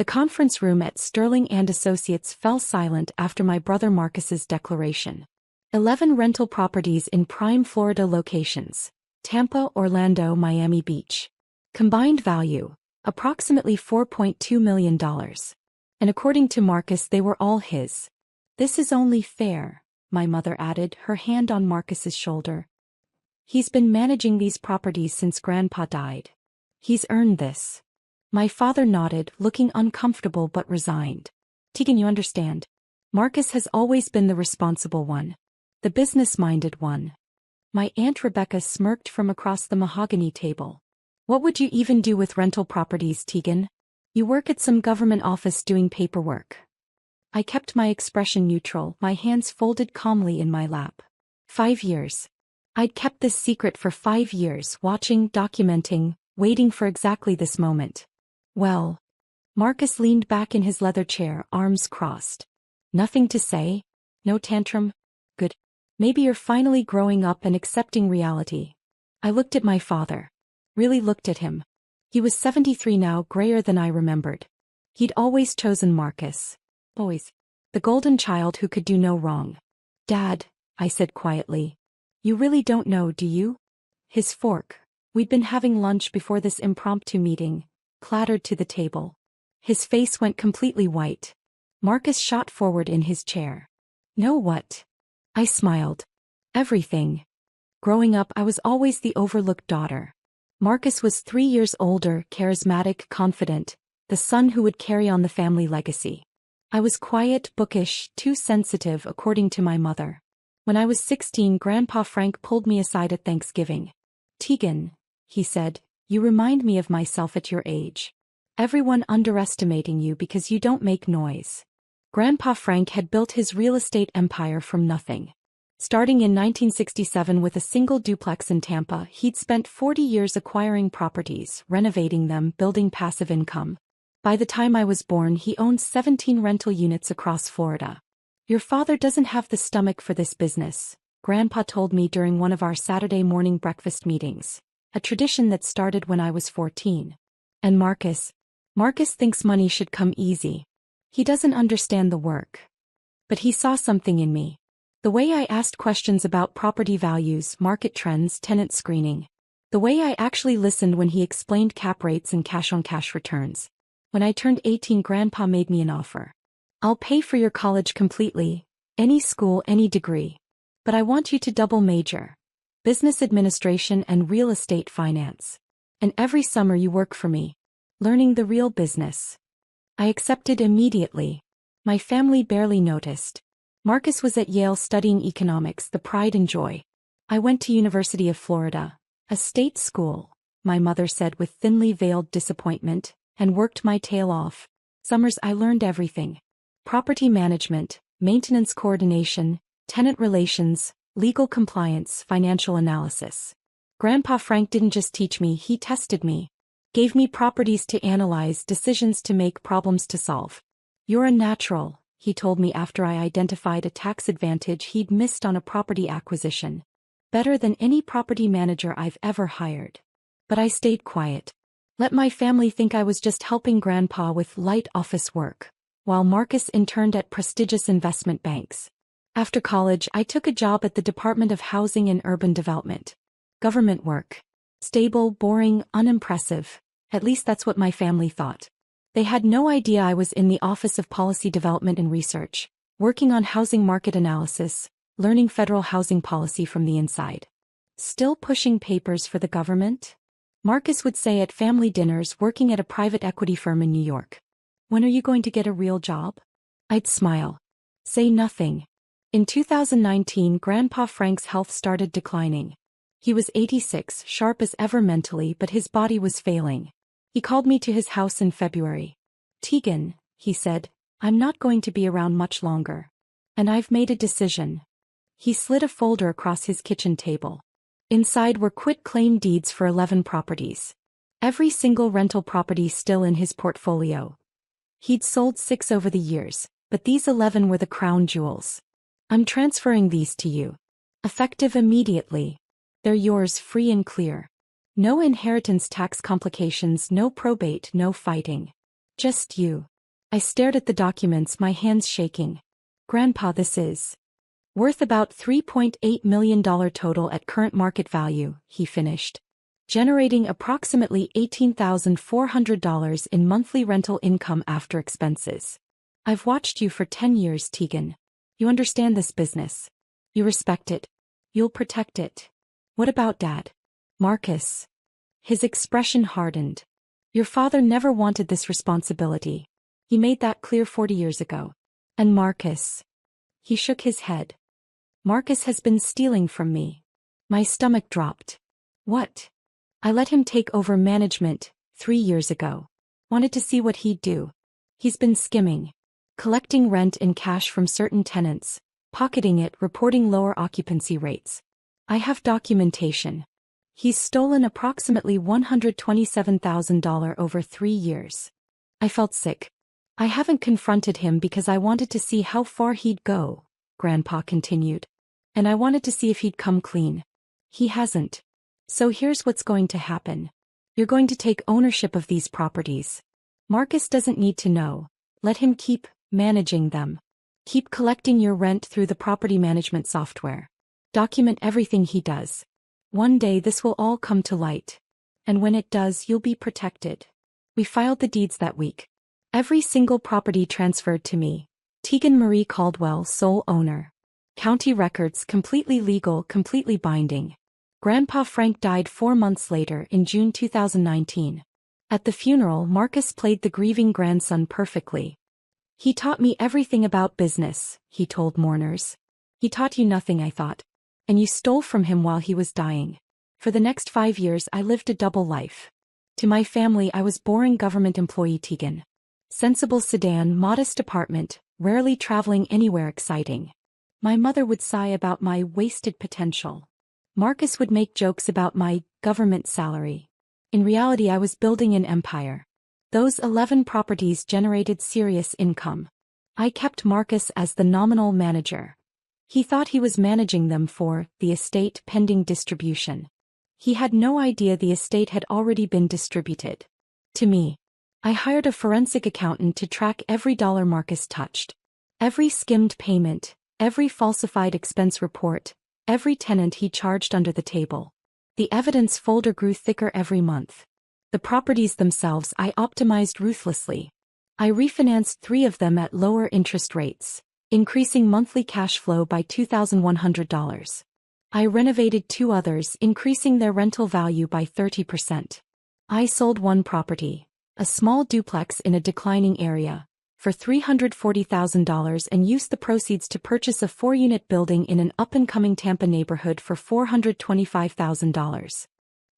The conference room at Sterling and Associates fell silent after my brother Marcus's declaration. 11 rental properties in prime Florida locations: Tampa, Orlando, Miami Beach. Combined value, approximately $4.2 million. And according to Marcus, they were all his. "This is only fair," my mother added, her hand on Marcus's shoulder. "He's been managing these properties since Grandpa died. He's earned this." My father nodded, looking uncomfortable but resigned. "Tegan, you understand. Marcus has always been the responsible one. The business-minded one." My Aunt Rebecca smirked from across the mahogany table. "What would you even do with rental properties, Tegan? You work at some government office doing paperwork." I kept my expression neutral, my hands folded calmly in my lap. 5 years. I'd kept this secret for 5 years, watching, documenting, waiting for exactly this moment. "Well." Marcus leaned back in his leather chair, arms crossed. "Nothing to say? No tantrum? Good. Maybe you're finally growing up and accepting reality." I looked at my father. Really looked at him. He was 73 now, grayer than I remembered. He'd always chosen Marcus. Always. The golden child who could do no wrong. "Dad," I said quietly. "You really don't know, do you?" His fork, we'd been having lunch before this impromptu meeting, clattered to the table. His face went completely white. Marcus shot forward in his chair. "Know what?" I smiled. "Everything. Growing up, I was always the overlooked daughter. Marcus was 3 years older, charismatic, confident, the son who would carry on the family legacy. I was quiet, bookish, too sensitive, according to my mother. When I was 16, Grandpa Frank pulled me aside at Thanksgiving. "Tegan," he said, "you remind me of myself at your age. Everyone underestimating you because you don't make noise." Grandpa Frank had built his real estate empire from nothing. Starting in 1967 with a single duplex in Tampa, he'd spent 40 years acquiring properties, renovating them, building passive income. By the time I was born, he owned 17 rental units across Florida. "Your father doesn't have the stomach for this business," Grandpa told me during one of our Saturday morning breakfast meetings, a tradition that started when I was 14. "And Marcus thinks money should come easy. He doesn't understand the work." But he saw something in me. The way I asked questions about property values, market trends, tenant screening. The way I actually listened when he explained cap rates and cash-on-cash returns. When I turned 18, Grandpa made me an offer. "I'll pay for your college completely, any school, any degree. But I want you to double major. Business administration and real estate finance. And every summer you work for me. Learning the real business." I accepted immediately. My family barely noticed. Marcus was at Yale studying economics, the pride and joy. I went to University of Florida, a state school, my mother said with thinly veiled disappointment, and worked my tail off. Summers I learned everything. Property management, maintenance coordination, tenant relations, legal compliance, financial analysis. Grandpa Frank didn't just teach me, he tested me. Gave me properties to analyze, decisions to make, problems to solve. "You're a natural," he told me after I identified a tax advantage he'd missed on a property acquisition. "Better than any property manager I've ever hired." But I stayed quiet. Let my family think I was just helping Grandpa with light office work, while Marcus interned at prestigious investment banks. After college, I took a job at the Department of Housing and Urban Development. Government work. Stable, boring, unimpressive. At least that's what my family thought. They had no idea I was in the Office of Policy Development and Research, working on housing market analysis, learning federal housing policy from the inside. Still pushing papers for the government? Marcus would say at family dinners, working at a private equity firm in New York. "When are you going to get a real job?" I'd smile. Say nothing. In 2019, Grandpa Frank's health started declining. He was 86, sharp as ever mentally, but his body was failing. He called me to his house in February. "Tegan," he said, "I'm not going to be around much longer. And I've made a decision." He slid a folder across his kitchen table. Inside were quit-claim deeds for 11 properties. Every single rental property still in his portfolio. He'd sold 6 over the years, but these 11 were the crown jewels. "I'm transferring these to you. Effective immediately. They're yours free and clear. No inheritance tax complications, no probate, no fighting. Just you." I stared at the documents, my hands shaking. Grandpa, this is worth about $3.8 million total at current market value, he finished. Generating approximately $18,400 in monthly rental income after expenses. I've watched you for 10 years, Tegan. You understand this business. You respect it. You'll protect it. What about Dad? Marcus. His expression hardened. Your father never wanted this responsibility. He made that clear 40 years ago. And Marcus. He shook his head. Marcus has been stealing from me. My stomach dropped. What? I let him take over management 3 years ago. Wanted to see what he'd do. He's been skimming. Collecting rent in cash from certain tenants, pocketing it, reporting lower occupancy rates. I have documentation. He's stolen approximately $127,000 over 3 years. I felt sick. I haven't confronted him because I wanted to see how far he'd go, Grandpa continued. And I wanted to see if he'd come clean. He hasn't. So here's what's going to happen. You're going to take ownership of these properties. Marcus doesn't need to know. Let him keep managing them. Keep collecting your rent through the property management software. Document everything he does. One day this will all come to light. And when it does, you'll be protected. We filed the deeds that week. Every single property transferred to me. Tegan Marie Caldwell, sole owner. County records, completely legal, completely binding. Grandpa Frank died 4 months later in June 2019. At the funeral, Marcus played the grieving grandson perfectly. He taught me everything about business, he told mourners. He taught you nothing, I thought. And you stole from him while he was dying. For the next 5 years I lived a double life. To my family I was boring government employee Tegan. Sensible sedan, modest apartment, rarely traveling anywhere exciting. My mother would sigh about my wasted potential. Marcus would make jokes about my government salary. In reality I was building an empire. Those 11 properties generated serious income. I kept Marcus as the nominal manager. He thought he was managing them for the estate pending distribution. He had no idea the estate had already been distributed. To me. I hired a forensic accountant to track every dollar Marcus touched. Every skimmed payment, every falsified expense report, every tenant he charged under the table. The evidence folder grew thicker every month. The properties themselves I optimized ruthlessly. I refinanced 3 of them at lower interest rates, increasing monthly cash flow by $2,100. I renovated 2 others, increasing their rental value by 30%. I sold 1 property, a small duplex in a declining area, for $340,000 and used the proceeds to purchase a 4-unit building in an up-and-coming Tampa neighborhood for $425,000.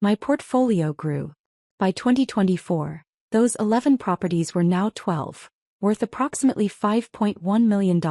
My portfolio grew. By 2024, those 11 properties were now 12, worth approximately $5.1 million,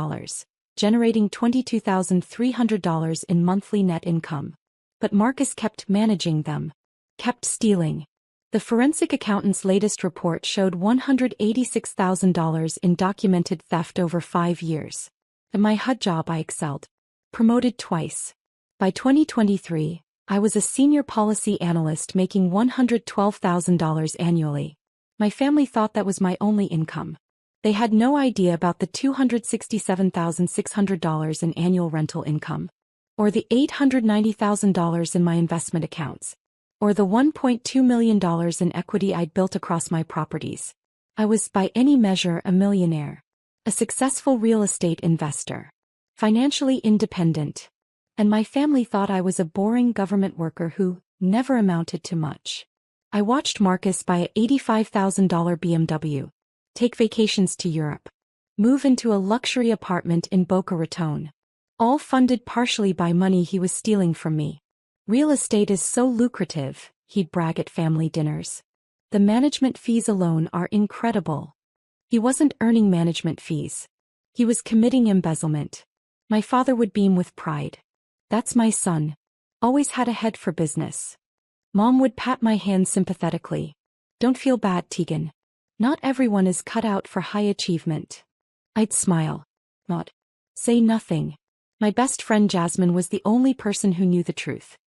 generating $22,300 in monthly net income. But Marcus kept managing them. Kept stealing. The forensic accountant's latest report showed $186,000 in documented theft over 5 years. At my HUD job I excelled. Promoted twice. By 2023, I was a senior policy analyst making $112,000 annually. My family thought that was my only income. They had no idea about the $267,600 in annual rental income. Or the $890,000 in my investment accounts. Or the $1.2 million in equity I'd built across my properties. I was by any measure a millionaire. A successful real estate investor. Financially independent. And my family thought I was a boring government worker who never amounted to much. I watched Marcus buy a $85,000 BMW. Take vacations to Europe. Move into a luxury apartment in Boca Raton. All funded partially by money he was stealing from me. Real estate is so lucrative, he'd brag at family dinners. The management fees alone are incredible. He wasn't earning management fees. He was committing embezzlement. My father would beam with pride. That's my son. Always had a head for business. Mom would pat my hand sympathetically. Don't feel bad, Tegan. Not everyone is cut out for high achievement. I'd smile. Not. Say nothing. My best friend Jasmine was the only person who knew the truth.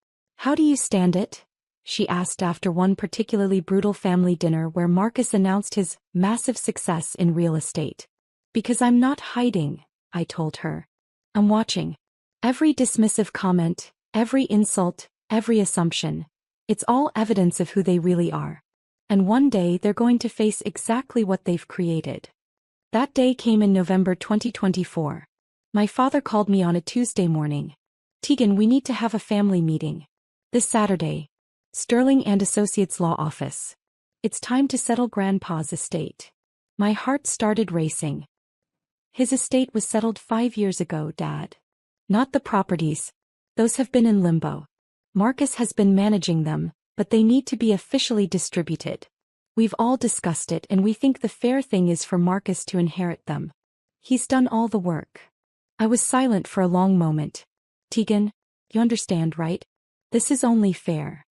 How do you stand it? she asked after one particularly brutal family dinner where Marcus announced his massive success in real estate. Because I'm not hiding, I told her. I'm watching. Every dismissive comment, every insult, every assumption. It's all evidence of who they really are. And one day they're going to face exactly what they've created. That day came in November 2024. My father called me on a Tuesday morning. Tegan, we need to have a family meeting. This Saturday. Sterling and Associates Law Office. It's time to settle Grandpa's estate. My heart started racing. His estate was settled 5 years ago, Dad. Not the properties. Those have been in limbo. Marcus has been managing them, but they need to be officially distributed. We've all discussed it and we think the fair thing is for Marcus to inherit them. He's done all the work. I was silent for a long moment. Tegan, you understand, right? This is only fair.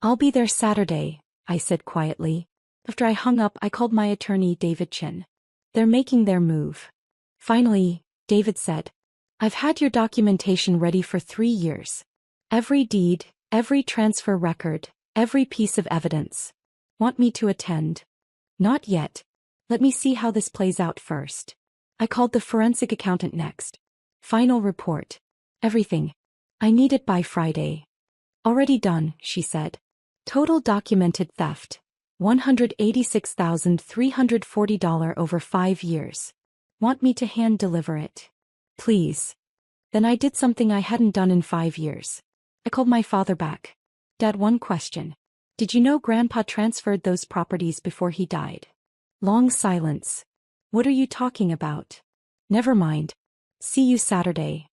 I'll be there Saturday, I said quietly. After I hung up, I called my attorney, David Chin. They're making their move. Finally, David said, I've had your documentation ready for 3 years. Every deed, every transfer record, every piece of evidence. Want me to attend? Not yet. Let me see how this plays out first. I called the forensic accountant next. Final report. Everything. I need it by Friday. Already done, she said. Total documented theft. $186,340 over 5 years. Want me to hand deliver it? Please. Then I did something I hadn't done in 5 years. I called my father back. Dad, one question. Did you know Grandpa transferred those properties before he died? Long silence. What are you talking about? Never mind. See you Saturday.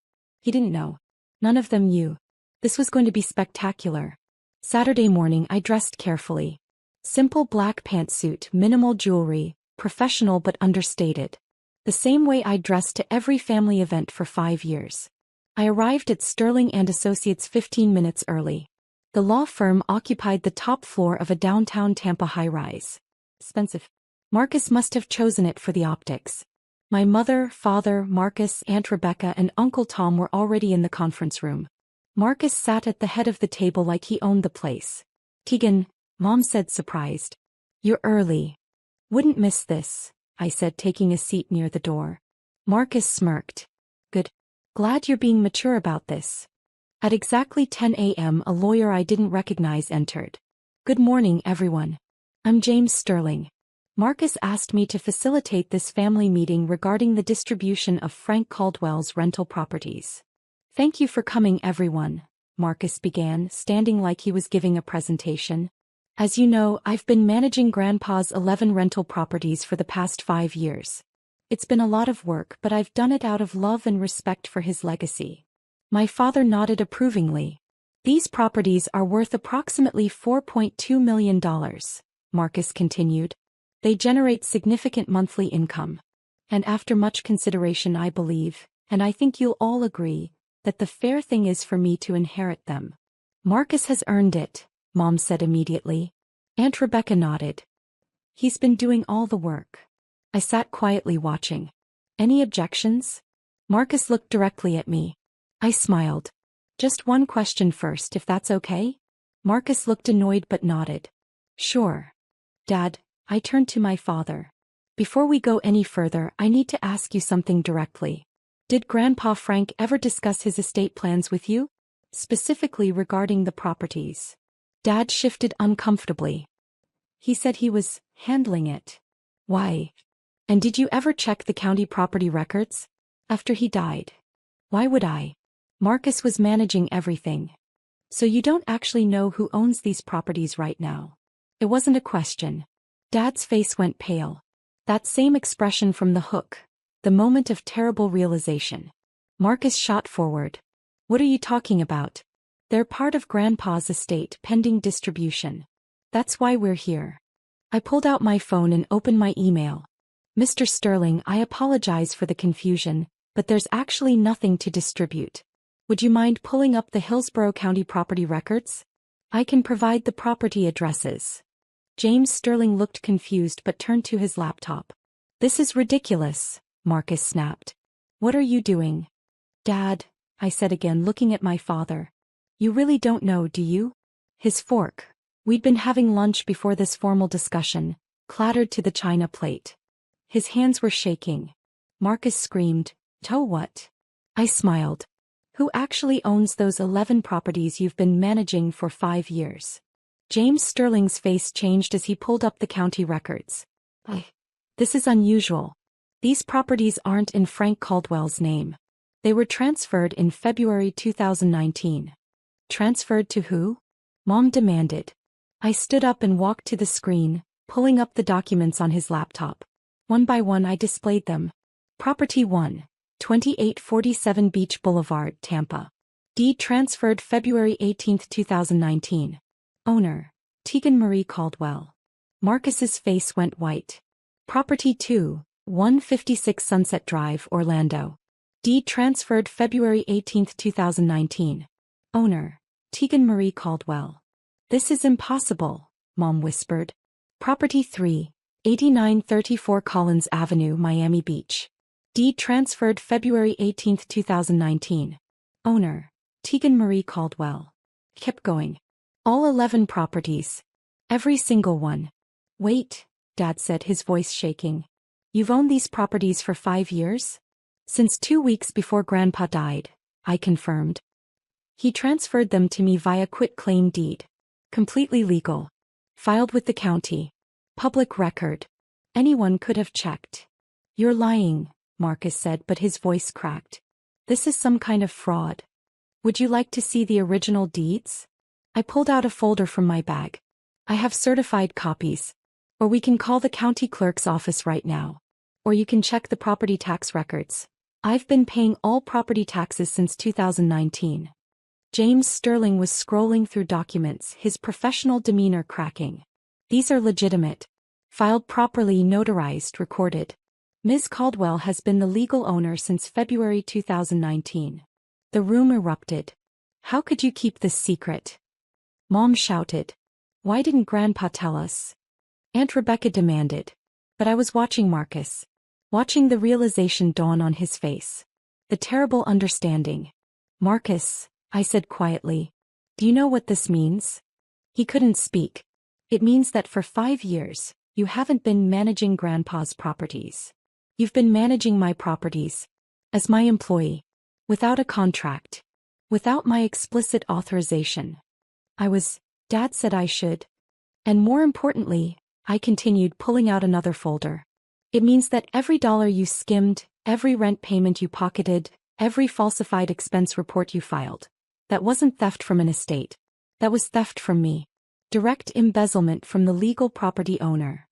He didn't know. None of them knew. This was going to be spectacular. Saturday morning I dressed carefully. Simple black pantsuit, minimal jewelry, professional but understated. The same way I dressed to every family event for 5 years. I arrived at Sterling and Associates 15 minutes early. The law firm occupied the top floor of a downtown Tampa high-rise. Expensive. Marcus must have chosen it for the optics. My mother, father, Marcus, Aunt Rebecca and Uncle Tom were already in the conference room. Marcus sat at the head of the table like he owned the place. Tegan, Mom said surprised. You're early. Wouldn't miss this, I said taking a seat near the door. Marcus smirked. Good. Glad you're being mature about this. At exactly 10 a.m. a lawyer I didn't recognize entered. Good morning, everyone. I'm James Sterling. Marcus asked me to facilitate this family meeting regarding the distribution of Frank Caldwell's rental properties. Thank you for coming, everyone, Marcus began, standing like he was giving a presentation. As you know, I've been managing Grandpa's 11 rental properties for the past 5 years. It's been a lot of work, but I've done it out of love and respect for his legacy. My father nodded approvingly. These properties are worth approximately $4.2 million, Marcus continued. They generate significant monthly income. And after much consideration, I believe, and I think you'll all agree, that the fair thing is for me to inherit them. Marcus has earned it, Mom said immediately. Aunt Rebecca nodded. He's been doing all the work. I sat quietly watching. Any objections? Marcus looked directly at me. I smiled. Just one question first, if that's okay? Marcus looked annoyed but nodded. Sure. Dad, I turned to my father. Before we go any further, I need to ask you something directly. Did Grandpa Frank ever discuss his estate plans with you? Specifically regarding the properties. Dad shifted uncomfortably. He said he was handling it. Why? And did you ever check the county property records? After he died. Why would I? Marcus was managing everything. So you don't actually know who owns these properties right now? It wasn't a question. Dad's face went pale. That same expression from the hook. The moment of terrible realization. Marcus shot forward. What are you talking about? They're part of Grandpa's estate pending distribution. That's why we're here. I pulled out my phone and opened my email. Mr. Sterling, I apologize for the confusion, but there's actually nothing to distribute. Would you mind pulling up the Hillsborough County property records? I can provide the property addresses. James Sterling looked confused but turned to his laptop. This is ridiculous, Marcus snapped. What are you doing? Dad, I said again looking at my father. You really don't know, do you? His fork, We'd been having lunch before this formal discussion, clattered to the china plate. His hands were shaking. Marcus screamed, "To what?" I smiled. "Who actually owns those 11 properties you've been managing for 5 years?" James Sterling's face changed as he pulled up the county records. This is unusual. These properties aren't in Frank Caldwell's name. They were transferred in February 2019. Transferred to who? Mom demanded. I stood up and walked to the screen, pulling up the documents on his laptop. One by one I displayed them. Property 1, 2847 Beach Boulevard, Tampa. Deed transferred February 18, 2019. Owner, Tegan Marie Caldwell. Marcus's face went white. Property 2, 156 Sunset Drive, Orlando. Deed transferred February 18, 2019. Owner, Tegan Marie Caldwell. This is impossible, Mom whispered. Property 3, 8934 Collins Avenue, Miami Beach. Deed transferred February 18, 2019. Owner, Tegan Marie Caldwell. Kept going. All 11 properties. Every single one. Wait, Dad said, his voice shaking. You've owned these properties for 5 years? Since 2 weeks before Grandpa died, I confirmed. He transferred them to me via quitclaim deed. Completely legal. Filed with the county. Public record. Anyone could have checked. You're lying, Marcus said, but his voice cracked. This is some kind of fraud. Would you like to see the original deeds? I pulled out a folder from my bag. I have certified copies. Or we can call the county clerk's office right now. Or you can check the property tax records. I've been paying all property taxes since 2019. James Sterling was scrolling through documents, his professional demeanor cracking. These are legitimate. Filed properly, notarized, recorded. Ms. Caldwell has been the legal owner since February 2019. The room erupted. How could you keep this secret? Mom shouted. Why didn't Grandpa tell us? Aunt Rebecca demanded. But I was watching Marcus. Watching the realization dawn on his face. The terrible understanding. Marcus, I said quietly. Do you know what this means? He couldn't speak. It means that for 5 years, you haven't been managing Grandpa's properties. You've been managing my properties. As my employee. Without a contract. Without my explicit authorization. Dad said I should. And more importantly, I continued, pulling out another folder. It means that every dollar you skimmed, every rent payment you pocketed, every falsified expense report you filed. That wasn't theft from an estate. That was theft from me. Direct embezzlement from the legal property owner.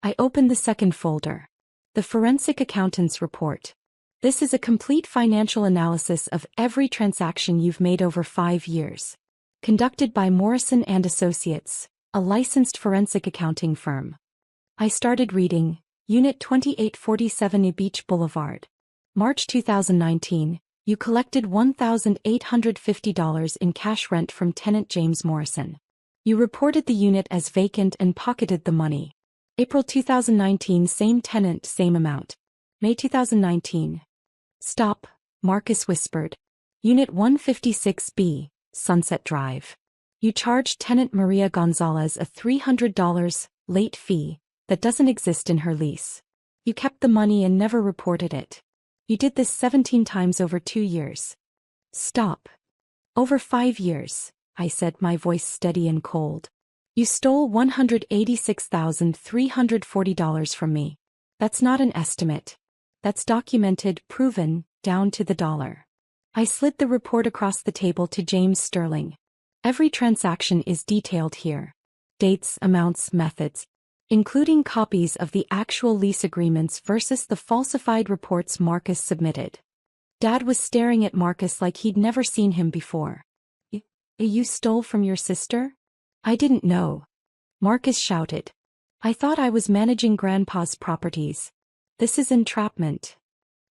I opened the second folder. The forensic accountant's report. This is a complete financial analysis of every transaction you've made over 5 years. Conducted by Morrison & Associates, a licensed forensic accounting firm. I started reading. Unit 2847 Beach Boulevard. March 2019, you collected $1,850 in cash rent from tenant James Morrison. You reported the unit as vacant and pocketed the money. April 2019, same tenant, same amount. May 2019. Stop, Marcus whispered. Unit 156B, Sunset Drive. You charged tenant Maria Gonzalez a $300 late fee that doesn't exist in her lease. You kept the money and never reported it. You did this 17 times over 2 years. Stop. Over 5 years, I said, my voice steady and cold. You stole $186,340 from me. That's not an estimate. That's documented, proven, down to the dollar. I slid the report across the table to James Sterling. Every transaction is detailed here. Dates, amounts, methods. Including copies of the actual lease agreements versus the falsified reports Marcus submitted. Dad was staring at Marcus like he'd never seen him before. You stole from your sister? I didn't know. Marcus shouted. I thought I was managing Grandpa's properties. This is entrapment.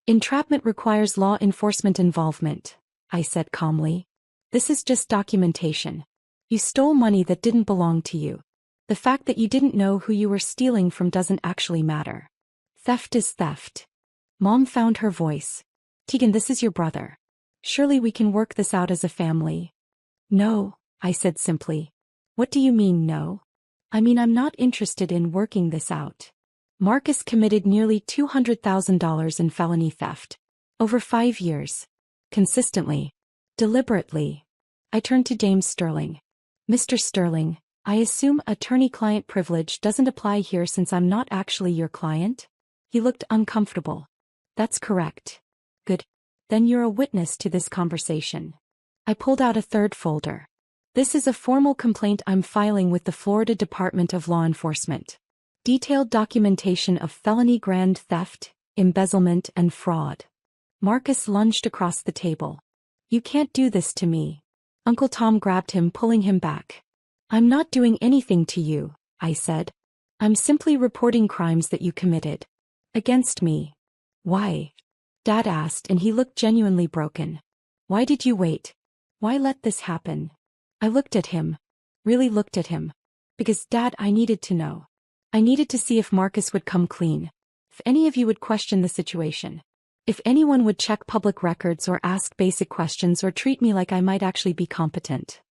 Entrapment requires law enforcement involvement, I said calmly. This is just documentation. You stole money that didn't belong to you. The fact that you didn't know who you were stealing from doesn't actually matter. Theft is theft. Mom found her voice. Tegan, this is your brother. Surely we can work this out as a family. No, I said simply. What do you mean no? I mean I'm not interested in working this out. Marcus committed nearly $200,000 in felony theft. Over 5 years. Consistently. Deliberately. I turned to James Sterling. Mr. Sterling, I assume attorney-client privilege doesn't apply here since I'm not actually your client? He looked uncomfortable. That's correct. Good. Then you're a witness to this conversation. I pulled out a third folder. This is a formal complaint I'm filing with the Florida Department of Law Enforcement. Detailed documentation of felony grand theft, embezzlement, and fraud. Marcus lunged across the table. You can't do this to me. Uncle Tom grabbed him, pulling him back. I'm not doing anything to you, I said. I'm simply reporting crimes that you committed. Against me. Why? Dad asked, and he looked genuinely broken. Why did you wait? Why let this happen? I looked at him. Really looked at him. Because, Dad, I needed to know. I needed to see if Marcus would come clean. If any of you would question the situation. If anyone would check public records or ask basic questions or treat me like I might actually be competent.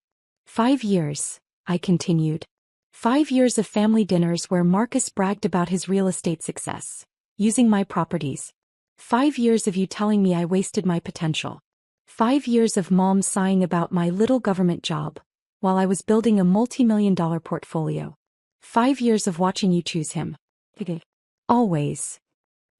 5 years, I continued. 5 years of family dinners where Marcus bragged about his real estate success. Using my properties. 5 years of you telling me I wasted my potential. 5 years of Mom sighing about my little government job, while I was building a multi-million-dollar portfolio. 5 years of watching you choose him. Always.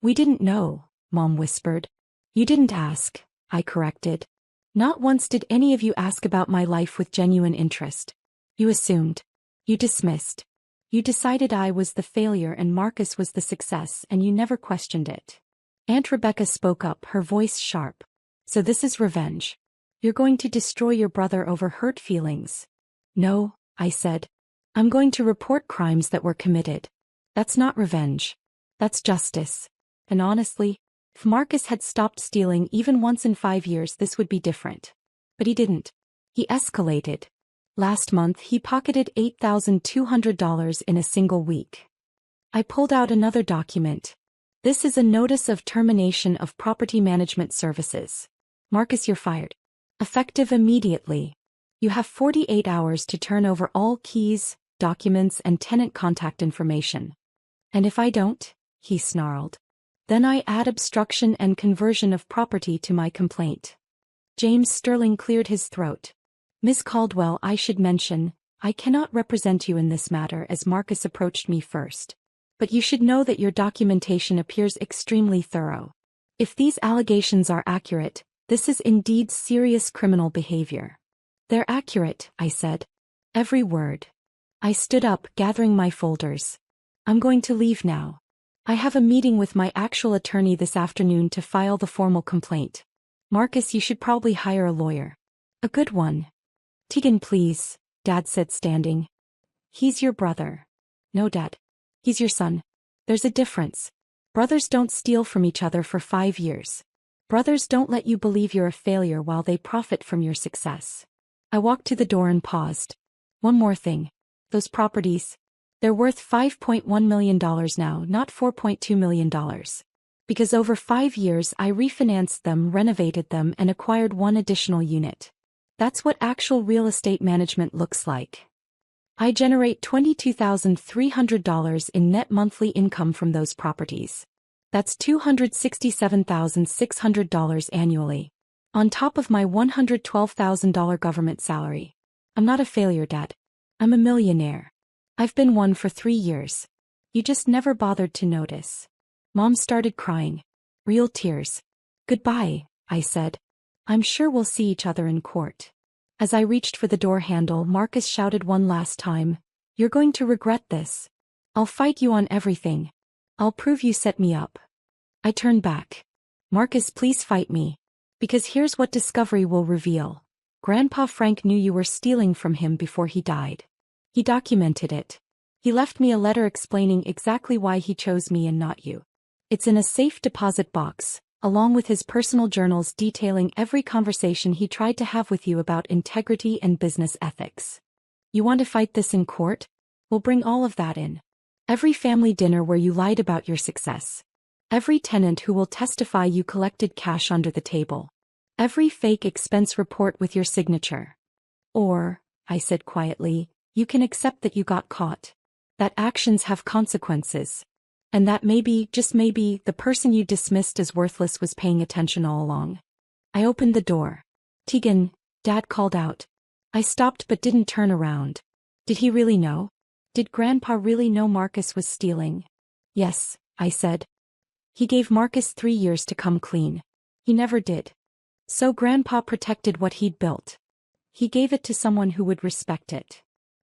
We didn't know, Mom whispered. You didn't ask, I corrected. Not once did any of you ask about my life with genuine interest. You assumed. You dismissed. You decided I was the failure and Marcus was the success, and you never questioned it. Aunt Rebecca spoke up, her voice sharp. So this is revenge. You're going to destroy your brother over hurt feelings. No, I said. I'm going to report crimes that were committed. That's not revenge. That's justice. And honestly, if Marcus had stopped stealing even once in 5 years, this would be different. But he didn't. He escalated. Last month, he pocketed $8,200 in a single week. I pulled out another document. This is a notice of termination of property management services. Marcus, you're fired. Effective immediately. You have 48 hours to turn over all keys, documents, and tenant contact information. And if I don't, he snarled. Then I add obstruction and conversion of property to my complaint. James Sterling cleared his throat. Ms. Caldwell, I should mention, I cannot represent you in this matter as Marcus approached me first. But you should know that your documentation appears extremely thorough. If these allegations are accurate, this is indeed serious criminal behavior. They're accurate, I said. Every word. I stood up, gathering my folders. I'm going to leave now. I have a meeting with my actual attorney this afternoon to file the formal complaint. Marcus, you should probably hire a lawyer. A good one. Tegan, please, Dad said, standing. He's your brother. No, Dad. He's your son. There's a difference. Brothers don't steal from each other for 5 years. Brothers don't let you believe you're a failure while they profit from your success. I walked to the door and paused. One more thing. Those properties. They're worth $5.1 million now, not $4.2 million. Because over 5 years I refinanced them, renovated them, and acquired one additional unit. That's what actual real estate management looks like. I generate $22,300 in net monthly income from those properties. That's $267,600 annually. On top of my $112,000 government salary. I'm not a failure, Dad. I'm a millionaire. I've been one for 3 years. You just never bothered to notice. Mom started crying. Real tears. Goodbye, I said. I'm sure we'll see each other in court. As I reached for the door handle, Marcus shouted one last time. You're going to regret this. I'll fight you on everything. I'll prove you set me up. I turned back. Marcus, please fight me. Because here's what discovery will reveal. Grandpa Frank knew you were stealing from him before he died. He documented it. He left me a letter explaining exactly why he chose me and not you. It's in a safe deposit box, along with his personal journals detailing every conversation he tried to have with you about integrity and business ethics. You want to fight this in court? We'll bring all of that in. Every family dinner where you lied about your success. Every tenant who will testify you collected cash under the table. Every fake expense report with your signature. Or, I said quietly, You can accept that you got caught. That actions have consequences. And that maybe, just maybe, the person you dismissed as worthless was paying attention all along. I opened the door. Tegan, Dad called out. I stopped but didn't turn around. Did he really know? Did Grandpa really know Marcus was stealing? Yes, I said. He gave Marcus 3 years to come clean. He never did. So Grandpa protected what he'd built. He gave it to someone who would respect it.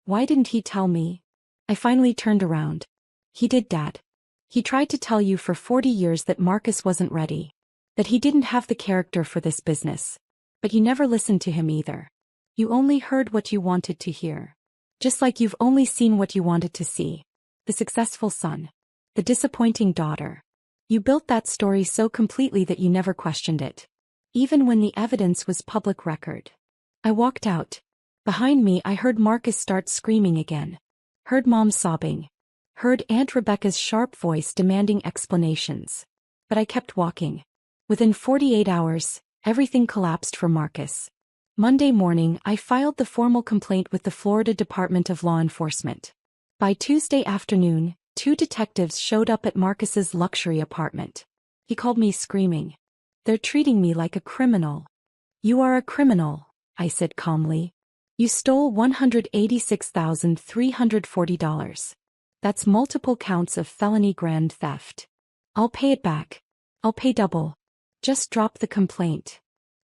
Why didn't he tell me? I finally turned around. He did, Dad. He tried to tell you for 40 years that Marcus wasn't ready. That he didn't have the character for this business. But you never listened to him either. You only heard what you wanted to hear. Just like you've only seen what you wanted to see. The successful son. The disappointing daughter. You built that story so completely that you never questioned it. Even when the evidence was public record. I walked out. Behind me I heard Marcus start screaming again. Heard Mom sobbing. Heard Aunt Rebecca's sharp voice demanding explanations. But I kept walking. Within 48 hours, everything collapsed for Marcus. Monday morning I filed the formal complaint with the Florida Department of Law Enforcement. By Tuesday afternoon, 2 detectives showed up at Marcus's luxury apartment. He called me screaming. They're treating me like a criminal. You are a criminal, I said calmly. You stole $186,340. That's multiple counts of felony grand theft. I'll pay it back. I'll pay double. Just drop the complaint.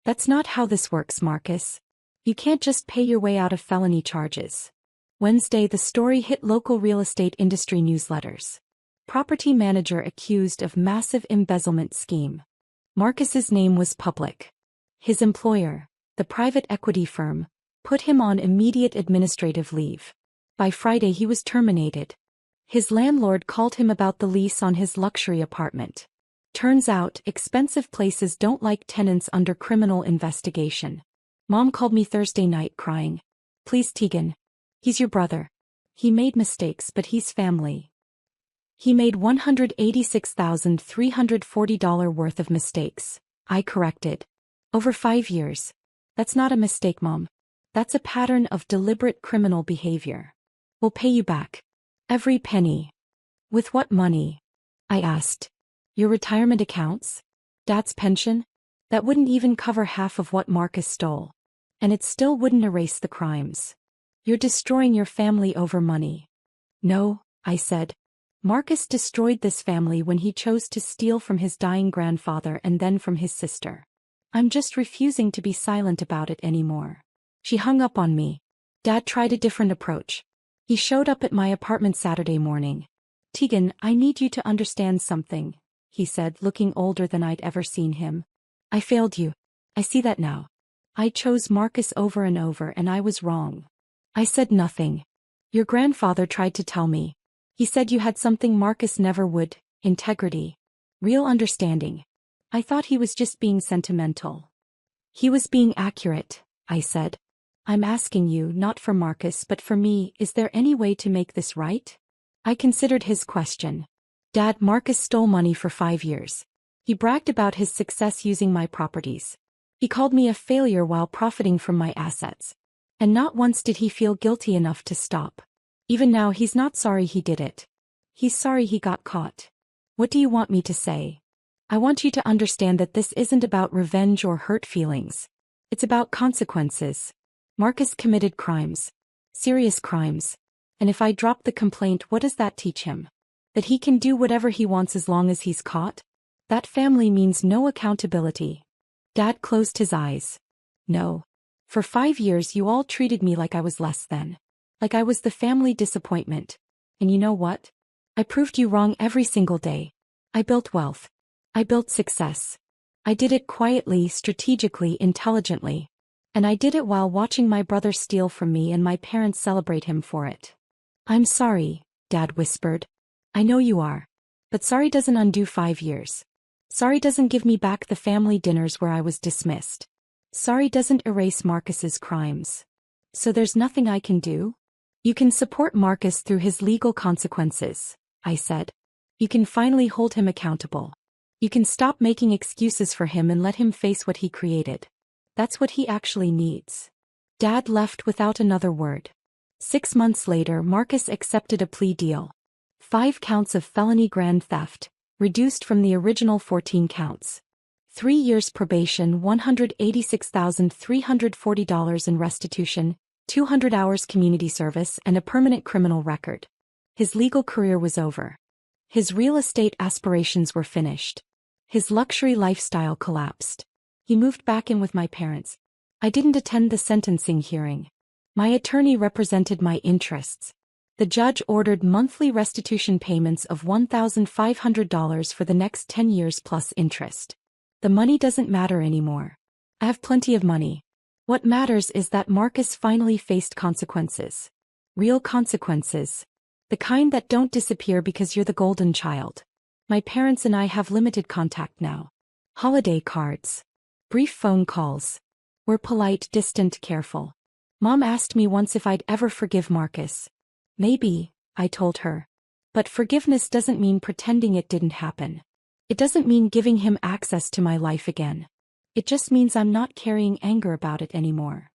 That's not how this works, Marcus. You can't just pay your way out of felony charges. Wednesday the story hit local real estate industry newsletters. Property manager accused of massive embezzlement scheme. Marcus's name was public. His employer, the private equity firm, put him on immediate administrative leave. By Friday he was terminated. His landlord called him about the lease on his luxury apartment. Turns out, expensive places don't like tenants under criminal investigation. Mom called me Thursday night crying. Please, Tegan. He's your brother. He made mistakes, but he's family. He made $186,340 worth of mistakes. I corrected. Over 5 years. That's not a mistake, Mom. That's a pattern of deliberate criminal behavior. We'll pay you back. Every penny. With what money? I asked. Your retirement accounts? Dad's pension? That wouldn't even cover half of what Marcus stole. And it still wouldn't erase the crimes. You're destroying your family over money. No, I said. Marcus destroyed this family when he chose to steal from his dying grandfather and then from his sister. I'm just refusing to be silent about it anymore. She hung up on me. Dad tried a different approach. He showed up at my apartment Saturday morning. Tegan, I need you to understand something, he said, looking older than I'd ever seen him. I failed you. I see that now. I chose Marcus over and over and I was wrong. I said nothing. Your grandfather tried to tell me. He said you had something Marcus never would, integrity. Real understanding. I thought he was just being sentimental. He was being accurate, I said. I'm asking you not for Marcus but for me, is there any way to make this right? I considered his question. Dad, Marcus stole money for 5 years. He bragged about his success using my properties. He called me a failure while profiting from my assets. And not once did he feel guilty enough to stop. Even now he's not sorry he did it. He's sorry he got caught. What do you want me to say? I want you to understand that this isn't about revenge or hurt feelings. It's about consequences. Marcus committed crimes. Serious crimes. And if I drop the complaint, what does that teach him? That he can do whatever he wants as long as he's caught? That family means no accountability. Dad closed his eyes. No. For 5 years you all treated me like I was less than. Like I was the family disappointment. And you know what? I proved you wrong every single day. I built wealth. I built success. I did it quietly, strategically, intelligently. And I did it while watching my brother steal from me and my parents celebrate him for it. I'm sorry, Dad whispered. I know you are. But sorry doesn't undo 5 years. Sorry doesn't give me back the family dinners where I was dismissed. Sorry doesn't erase Marcus's crimes. So there's nothing I can do? You can support Marcus through his legal consequences, I said. You can finally hold him accountable. You can stop making excuses for him and let him face what he created. That's what he actually needs. Dad left without another word. 6 months later, Marcus accepted a plea deal. 5 counts of felony grand theft, reduced from the original 14 counts. 3 years probation, $186,340 in restitution, 200 hours community service, and a permanent criminal record. His legal career was over. His real estate aspirations were finished. His luxury lifestyle collapsed. He moved back in with my parents. I didn't attend the sentencing hearing. My attorney represented my interests. The judge ordered monthly restitution payments of $1,500 for the next 10 years plus interest. The money doesn't matter anymore. I have plenty of money. What matters is that Marcus finally faced consequences. Real consequences. The kind that don't disappear because you're the golden child. My parents and I have limited contact now. Holiday cards. Brief phone calls. We're polite, distant, careful. Mom asked me once if I'd ever forgive Marcus. Maybe, I told her. But forgiveness doesn't mean pretending it didn't happen. It doesn't mean giving him access to my life again. It just means I'm not carrying anger about it anymore.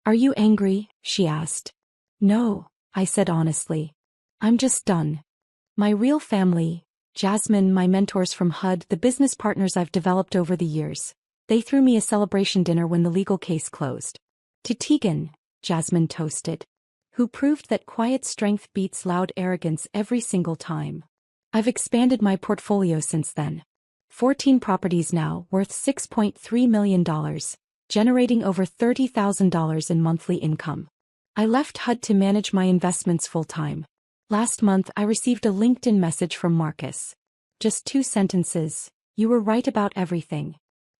Are you angry? She asked. No, I said honestly. I'm just done. My real family, Jasmine, my mentors from HUD, the business partners I've developed over the years, they threw me a celebration dinner when the legal case closed. To Tegan, Jasmine toasted, who proved that quiet strength beats loud arrogance every single time. I've expanded my portfolio since then. 14 properties now, worth $6.3 million, generating over $30,000 in monthly income. I left HUD to manage my investments full-time. Last month I received a LinkedIn message from Marcus. Just 2 sentences. You were right about everything.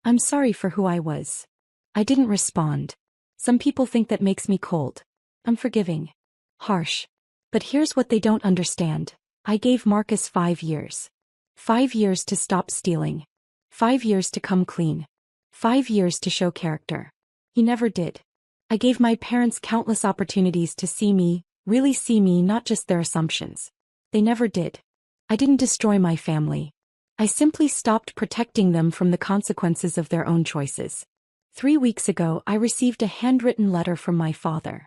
I'm sorry for who I was. I didn't respond. Some people think that makes me cold. I'm forgiving. Harsh. But here's what they don't understand. I gave Marcus 5 years. 5 years to stop stealing. 5 years to come clean. 5 years to show character. He never did. I gave my parents countless opportunities to see me, really see me, not just their assumptions. They never did. I didn't destroy my family. I simply stopped protecting them from the consequences of their own choices. 3 weeks ago I received a handwritten letter from my father.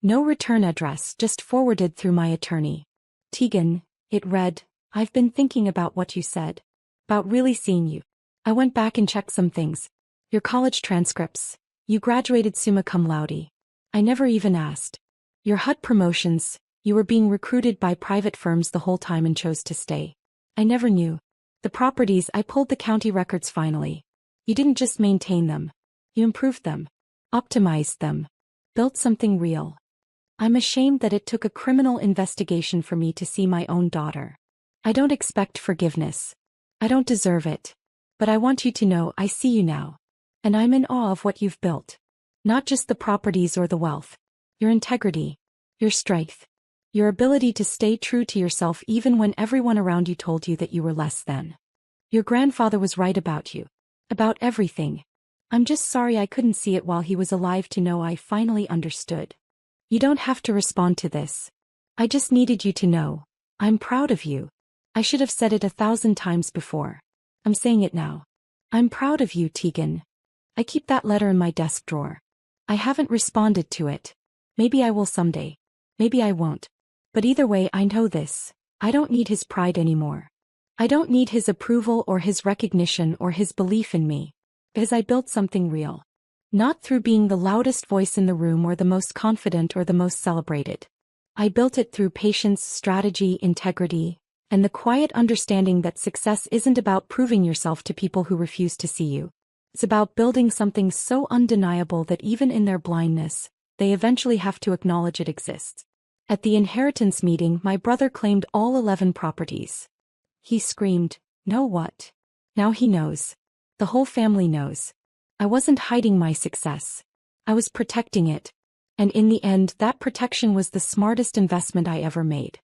No return address, just forwarded through my attorney. Tegan, it read, I've been thinking about what you said. About really seeing you. I went back and checked some things. Your college transcripts. You graduated summa cum laude. I never even asked. Your HUD promotions. You were being recruited by private firms the whole time and chose to stay. I never knew. The properties, I pulled the county records finally. You didn't just maintain them. You improved them. Optimized them. Built something real. I'm ashamed that it took a criminal investigation for me to see my own daughter. I don't expect forgiveness. I don't deserve it. But I want you to know I see you now. And I'm in awe of what you've built. Not just the properties or the wealth. Your integrity. Your strength. Your ability to stay true to yourself even when everyone around you told you that you were less than. Your grandfather was right about you. About everything. I'm just sorry I couldn't see it while he was alive to know I finally understood. You don't have to respond to this. I just needed you to know. I'm proud of you. I should have said it 1,000 times before. I'm saying it now. I'm proud of you, Tegan. I keep that letter in my desk drawer. I haven't responded to it. Maybe I will someday. Maybe I won't. But either way, I know this. I don't need his pride anymore. I don't need his approval or his recognition or his belief in me. Because I built something real. Not through being the loudest voice in the room or the most confident or the most celebrated. I built it through patience, strategy, integrity, and the quiet understanding that success isn't about proving yourself to people who refuse to see you. It's about building something so undeniable that even in their blindness, they eventually have to acknowledge it exists. At the inheritance meeting, my brother claimed all 11 properties. He screamed, "No what?" Now he knows. The whole family knows. I wasn't hiding my success. I was protecting it. And in the end, that protection was the smartest investment I ever made.